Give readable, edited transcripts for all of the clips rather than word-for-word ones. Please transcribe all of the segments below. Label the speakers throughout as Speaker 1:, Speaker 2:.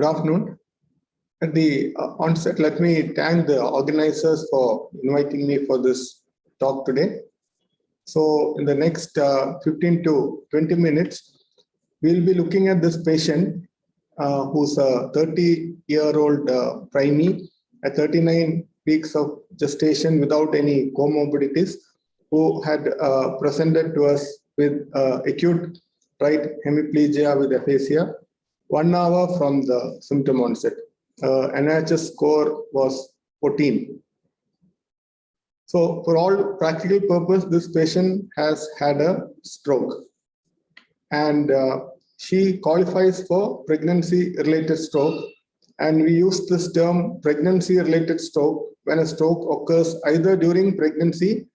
Speaker 1: Good afternoon. At the onset, let me thank the organizers for inviting me for this talk today. So in the next 15 to 20 minutes, we'll be looking at this patient who's a 30-year-old preemie at 39 weeks of gestation without any comorbidities, who had presented to us with acute right hemiplegia with aphasia 1 hour from the symptom onset. NIHS score was 14. So for all practical purpose, this patient has had a stroke, and she qualifies for pregnancy-related stroke. And we use this term pregnancy-related stroke when a stroke occurs either during pregnancy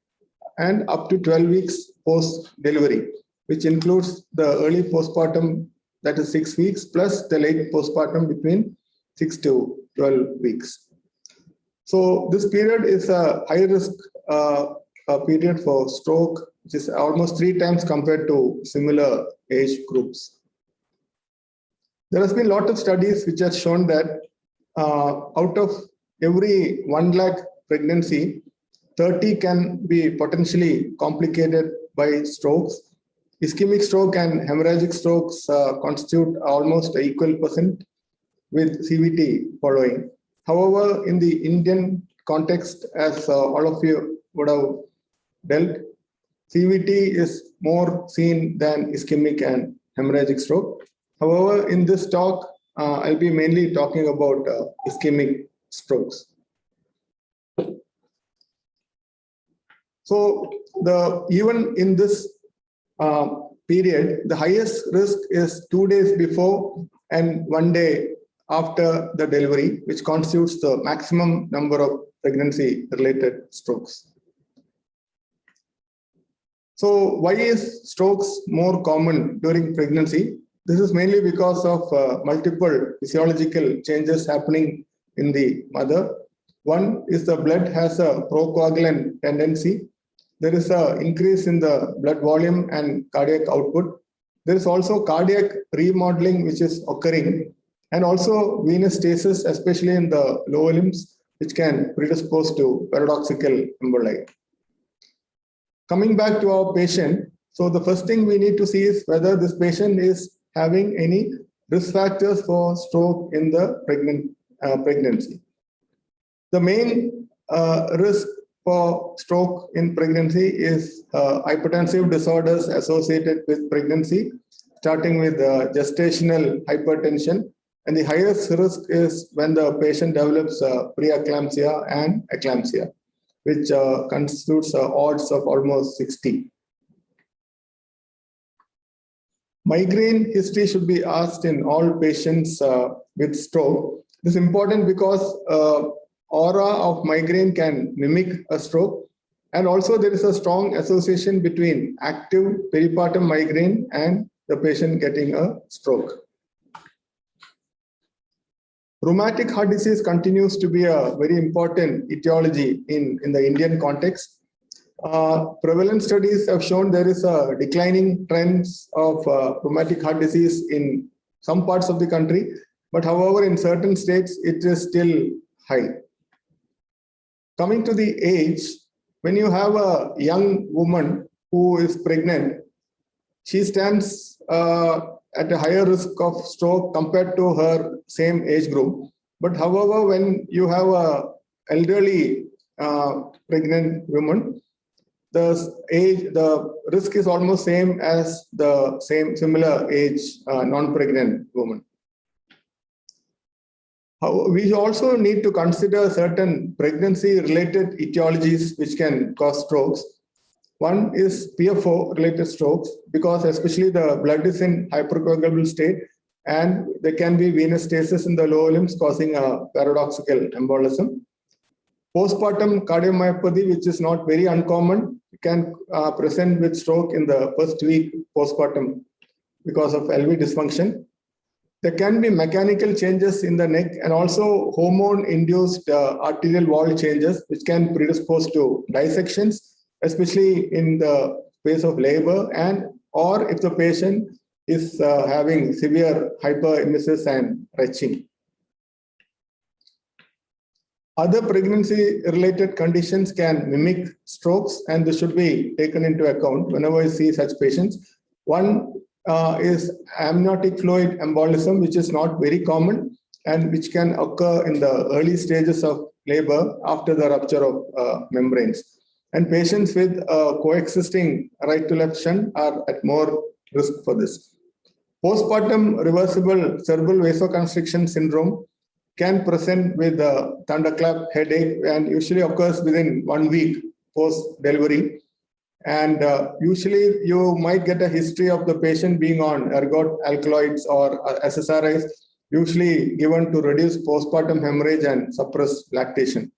Speaker 1: and up to 12 weeks post-delivery, which includes the early postpartum, that is 6 weeks, plus the late postpartum between 6 to 12 weeks. So this period is a high-risk period for stroke, which is almost 3 times compared to similar age groups. There has been a lot of studies which have shown that out of every 1 lakh pregnancy, 30 can be potentially complicated by strokes. Ischemic stroke and hemorrhagic strokes constitute almost equal percent, with CVT following. However, in the Indian context, as all of you would have dealt, CVT is more seen than ischemic and hemorrhagic stroke. However, in this talk, I'll be mainly talking about ischemic strokes. So even in this period, the highest risk is 2 days before and 1 day after the delivery, which constitutes the maximum number of pregnancy-related strokes. So why is strokes more common during pregnancy? This is mainly because of multiple physiological changes happening in the mother. One is the blood has a procoagulant tendency. There is an increase in the blood volume and cardiac output. There is also cardiac remodeling which is occurring, and also venous stasis, especially in the lower limbs, which can predispose to paradoxical emboli. Coming back to our patient, so the first thing we need to see is whether this patient is having any risk factors for stroke in the pregnancy. The main risk for stroke in pregnancy is hypertensive disorders associated with pregnancy, starting with gestational hypertension. And the highest risk is when the patient develops preeclampsia and eclampsia, which constitutes odds of almost 60. Migraine history should be asked in all patients with stroke. This is important because aura of migraine can mimic a stroke, and also there is a strong association between active peripartum migraine and the patient getting a stroke. Rheumatic heart disease continues to be a very important etiology in the Indian context. Prevalent studies have shown there is a declining trends of rheumatic heart disease in some parts of the country, but however, in certain states, it is still high. Coming to the age, when you have a young woman who is pregnant, she stands at a higher risk of stroke compared to her same age group. But however, when you have a elderly pregnant woman, the risk is almost same as the similar age non-pregnant woman. We also need to consider certain pregnancy-related etiologies which can cause strokes. One is PFO-related strokes, because especially the blood is in hypercoagulable state, and there can be venous stasis in the lower limbs causing a paradoxical embolism. Postpartum cardiomyopathy, which is not very uncommon, can present with stroke in the first week postpartum because of LV dysfunction. There can be mechanical changes in the neck and also hormone-induced arterial wall changes, which can predispose to dissections, especially in the phase of labor, and or if the patient is having severe hyperemesis and retching. Other pregnancy-related conditions can mimic strokes, and this should be taken into account whenever you see such patients. One is amniotic fluid embolism, which is not very common and which can occur in the early stages of labor after the rupture of membranes. And patients with coexisting right to left shunt are at more risk for this. Postpartum reversible cerebral vasoconstriction syndrome can present with a thunderclap headache and usually occurs within 1 week post-delivery. And usually you might get a history of the patient being on ergot alkaloids or SSRIs, usually given to reduce postpartum hemorrhage and suppress lactation.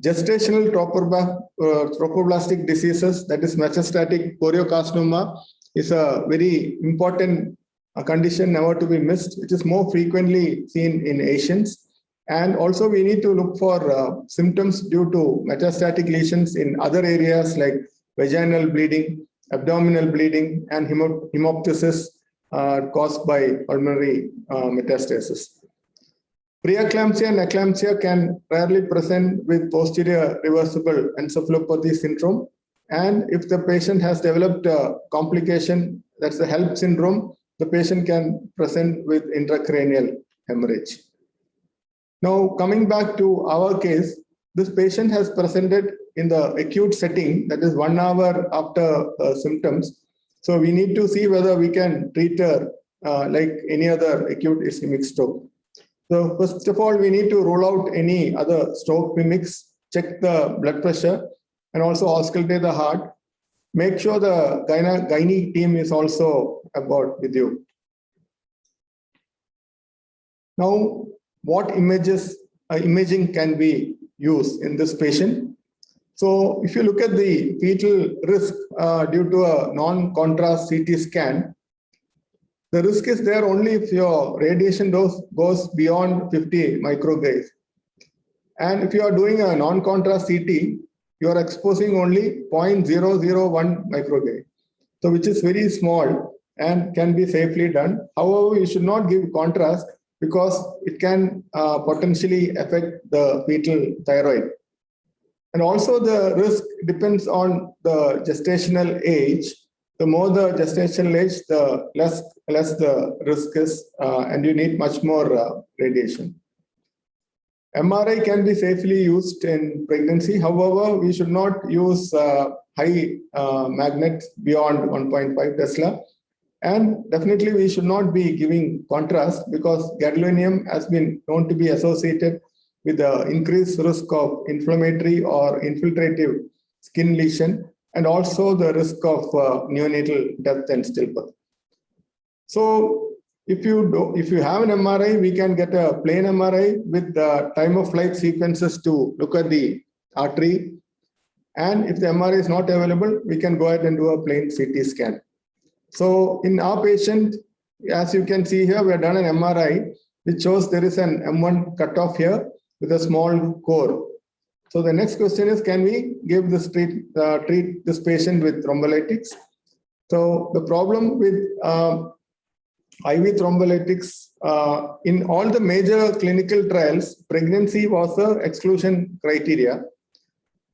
Speaker 1: Gestational trophoblastic diseases, that is metastatic choriocarcinoma, is a very important condition never to be missed, which is more frequently seen in Asians. And also we need to look for symptoms due to metastatic lesions in other areas like vaginal bleeding, abdominal bleeding, and hemoptysis caused by pulmonary metastasis. Preeclampsia and eclampsia can rarely present with posterior reversible encephalopathy syndrome. And if the patient has developed a complication, that's the HELP syndrome, the patient can present with intracranial hemorrhage. Now, coming back to our case, this patient has presented in the acute setting, that is 1 hour after symptoms. So we need to see whether we can treat her like any other acute ischemic stroke. So first of all, we need to rule out any other stroke mimics, check the blood pressure, and also auscultate the heart. Make sure the gynae team is also aboard with you. Now, what imaging can we use in this patient? So if you look at the fetal risk due to a non-contrast CT scan, the risk is there only if your radiation dose goes beyond 50 microgauge. And if you are doing a non-contrast CT, you are exposing only 0.001 microgauge, so which is very small and can be safely done. However, you should not give contrast because it can potentially affect the fetal thyroid. And also the risk depends on the gestational age. The more the gestational age, the less the risk is, and you need much more radiation. MRI can be safely used in pregnancy. However, we should not use high magnets beyond 1.5 Tesla. And definitely we should not be giving contrast because gadolinium has been known to be associated with the increased risk of inflammatory or infiltrative skin lesion and also the risk of neonatal death and stillbirth. So if you have an MRI, we can get a plain MRI with the time of flight sequences to look at the artery. And if the MRI is not available, we can go ahead and do a plain CT scan. So in our patient, as you can see here, we have done an MRI, which shows there is an M1 cutoff here with a small core. So the next question is, can we give this treat this patient with thrombolytics? So the problem with IV thrombolytics, in all the major clinical trials, pregnancy was the exclusion criteria.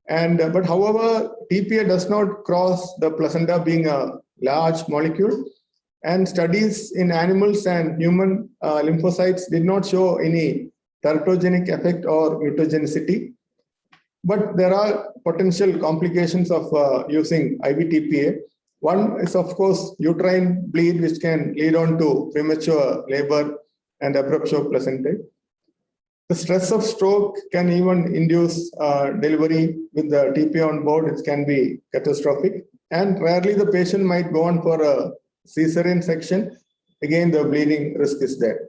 Speaker 1: But however, TPA does not cross the placenta being a large molecule, and studies in animals and human lymphocytes did not show any teratogenic effect or mutagenicity. But there are potential complications of using IV TPA. One is, of course, uterine bleed, which can lead on to premature labor and abruptio placentae. The stress of stroke can even induce delivery with the TPA on board, which can be catastrophic. And rarely the patient might go on for a cesarean section. Again, the bleeding risk is there.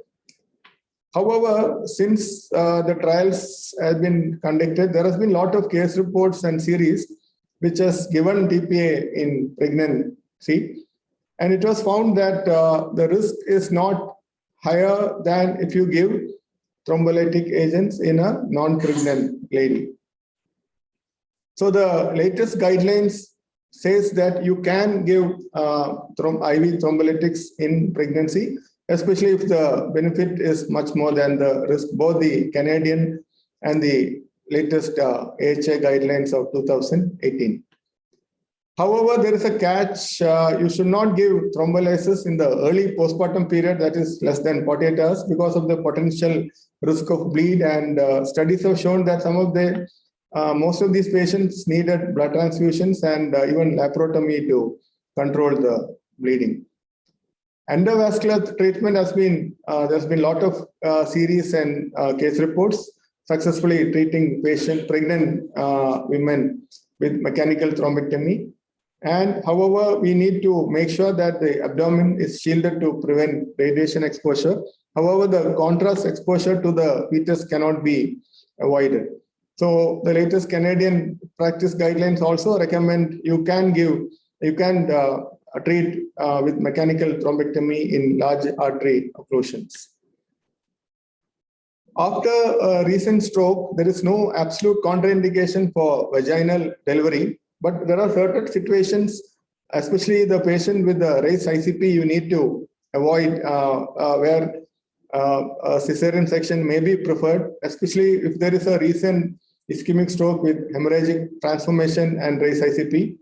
Speaker 1: However, since the trials have been conducted, there has been a lot of case reports and series which has given TPA in pregnancy. And it was found that the risk is not higher than if you give thrombolytic agents in a non-pregnant lady. So the latest guidelines says that you can give IV thrombolytics in pregnancy, especially if the benefit is much more than the risk. Both the Canadian and the latest AHA guidelines of 2018. However, there is a catch. You should not give thrombolysis in the early postpartum period, that is less than 48 hours, because of the potential risk of bleed. And studies have shown that most of these patients needed blood transfusions and even laparotomy to control the bleeding. Endovascular treatment has been, there's been a lot of series and case reports successfully treating pregnant women with mechanical thrombectomy. And however, we need to make sure that the abdomen is shielded to prevent radiation exposure. However, the contrast exposure to the fetus cannot be avoided. So the latest Canadian practice guidelines also recommend you can treat with mechanical thrombectomy in large artery occlusions. After a recent stroke, there is no absolute contraindication for vaginal delivery, but there are certain situations, especially the patient with the raised ICP, you need to avoid where a cesarean section may be preferred, especially if there is a recent ischemic stroke with hemorrhagic transformation and raised ICP,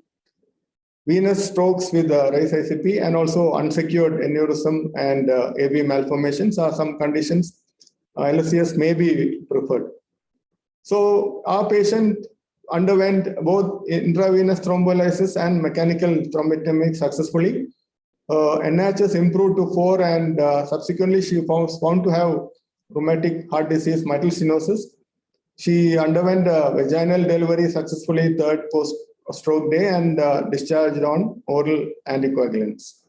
Speaker 1: venous strokes with raised ICP, and also unsecured aneurysm and AV malformations are some conditions LSCS may be preferred. So our patient underwent both intravenous thrombolysis and mechanical thrombectomy successfully. NHS improved to 4, and subsequently she was found to have rheumatic heart disease, mitral stenosis. She underwent vaginal delivery successfully 3rd post-stroke day and discharged on oral anticoagulants.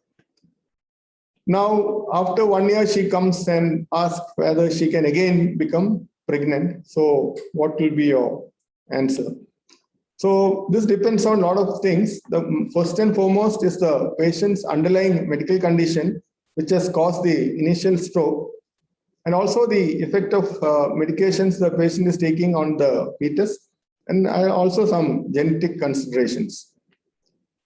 Speaker 1: Now, after 1 year, she comes and asks whether she can again become pregnant. So what will be your answer? So this depends on a lot of things. The first and foremost is the patient's underlying medical condition, which has caused the initial stroke, and also the effect of medications the patient is taking on the fetus, and also some genetic considerations.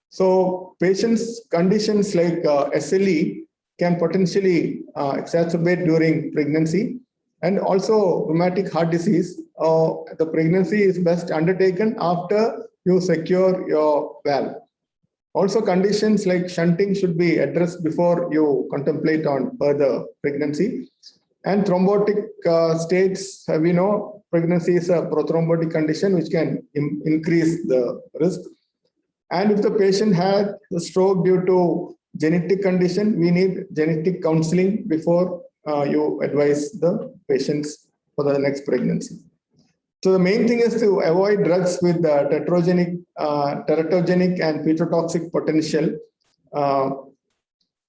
Speaker 1: So patients' conditions like SLE can potentially exacerbate during pregnancy, and also rheumatic heart disease. The pregnancy is best undertaken after you secure your valve. Also, conditions like shunting should be addressed before you contemplate on further pregnancy. And thrombotic states, we know pregnancy is a prothrombotic condition which can increase the risk. And if the patient had a stroke due to genetic condition, we need genetic counseling before you advise the patients for the next pregnancy. So the main thing is to avoid drugs with teratogenic and petotoxic potential.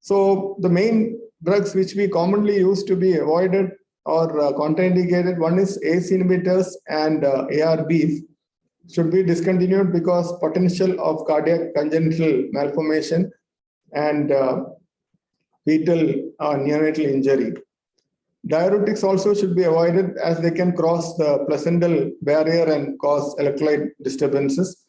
Speaker 1: So the main drugs which we commonly use to be avoided or contraindicated, one is ACE inhibitors and ARBs should be discontinued because potential of cardiac congenital malformation and fetal neonatal injury. Diuretics also should be avoided as they can cross the placental barrier and cause electrolyte disturbances.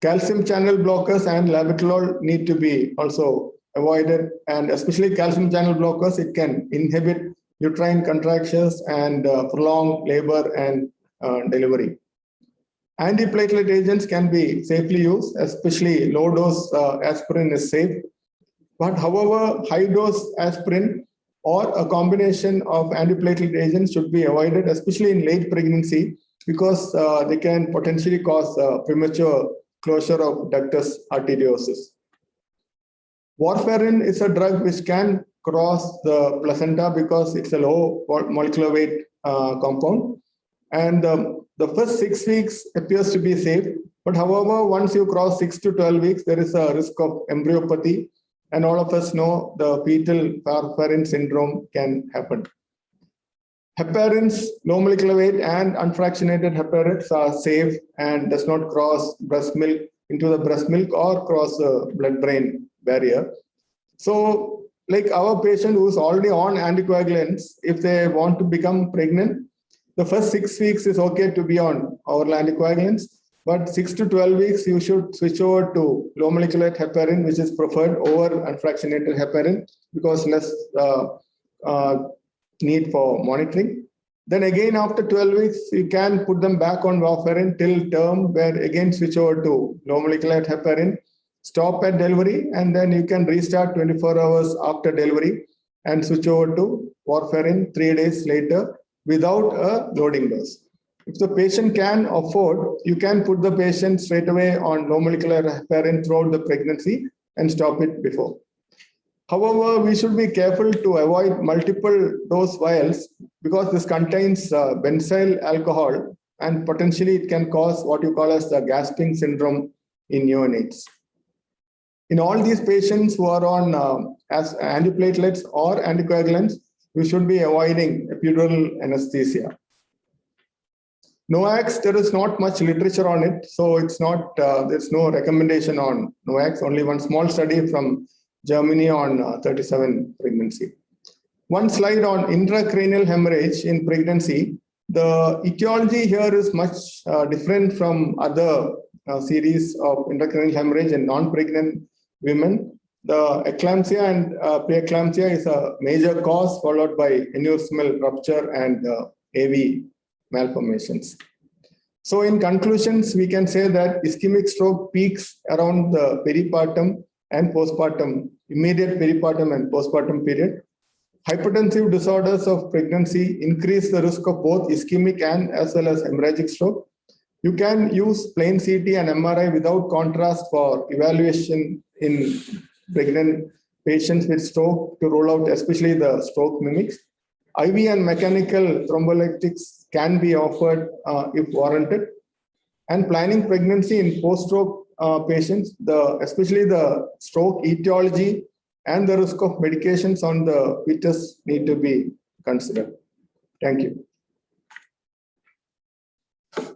Speaker 1: Calcium channel blockers and labetalol need to be also avoided, and especially calcium channel blockers, it can inhibit uterine contractions and prolong labor and delivery. Antiplatelet agents can be safely used, especially low dose aspirin is safe. But however, high dose aspirin or a combination of antiplatelet agents should be avoided, especially in late pregnancy, because they can potentially cause premature closure of ductus arteriosus. Warfarin is a drug which can cross the placenta because it's a low molecular weight compound. And the first 6 weeks appears to be safe. But however, once you cross 6 to 12 weeks, there is a risk of embryopathy. And all of us know the fetal warfarin syndrome can happen. Heparins, low molecular weight and unfractionated heparins are safe and does not cross breast milk into the breast milk or cross the blood-brain barrier. So like our patient who is already on anticoagulants, if they want to become pregnant, the first 6 weeks is okay to be on oral anticoagulants, but 6 to 12 weeks, you should switch over to low molecular heparin, which is preferred over unfractionated heparin because less need for monitoring. Then again, after 12 weeks, you can put them back on warfarin till term, where again switch over to low molecular heparin, stop at delivery, and then you can restart 24 hours after delivery and switch over to warfarin 3 days later without a loading dose. If the patient can afford, you can put the patient straight away on low molecular heparin throughout the pregnancy and stop it before. However, we should be careful to avoid multiple dose vials because this contains benzyl alcohol, and potentially it can cause what you call as the gasping syndrome in neonates. In all these patients who are on as antiplatelets or anticoagulants, we should be avoiding epidural anesthesia. NOACs, there is not much literature on it, so it's not. There's no recommendation on NOACs. Only one small study from Germany on 37 pregnancy. One slide on intracranial hemorrhage in pregnancy. The etiology here is much different from other series of intracranial hemorrhage in non-pregnant women. The eclampsia and preeclampsia is a major cause, followed by aneurysmal rupture and AV malformations. So in conclusions, we can say that ischemic stroke peaks around the peripartum and postpartum, immediate peripartum and postpartum period. Hypertensive disorders of pregnancy increase the risk of both ischemic and as well as hemorrhagic stroke. You can use plain CT and MRI without contrast for evaluation in pregnant patients with stroke to rule out especially the stroke mimics. IV and mechanical thrombolytics can be offered if warranted. And planning pregnancy in post-stroke patients, especially the stroke etiology and the risk of medications on the fetus need to be considered. Thank you.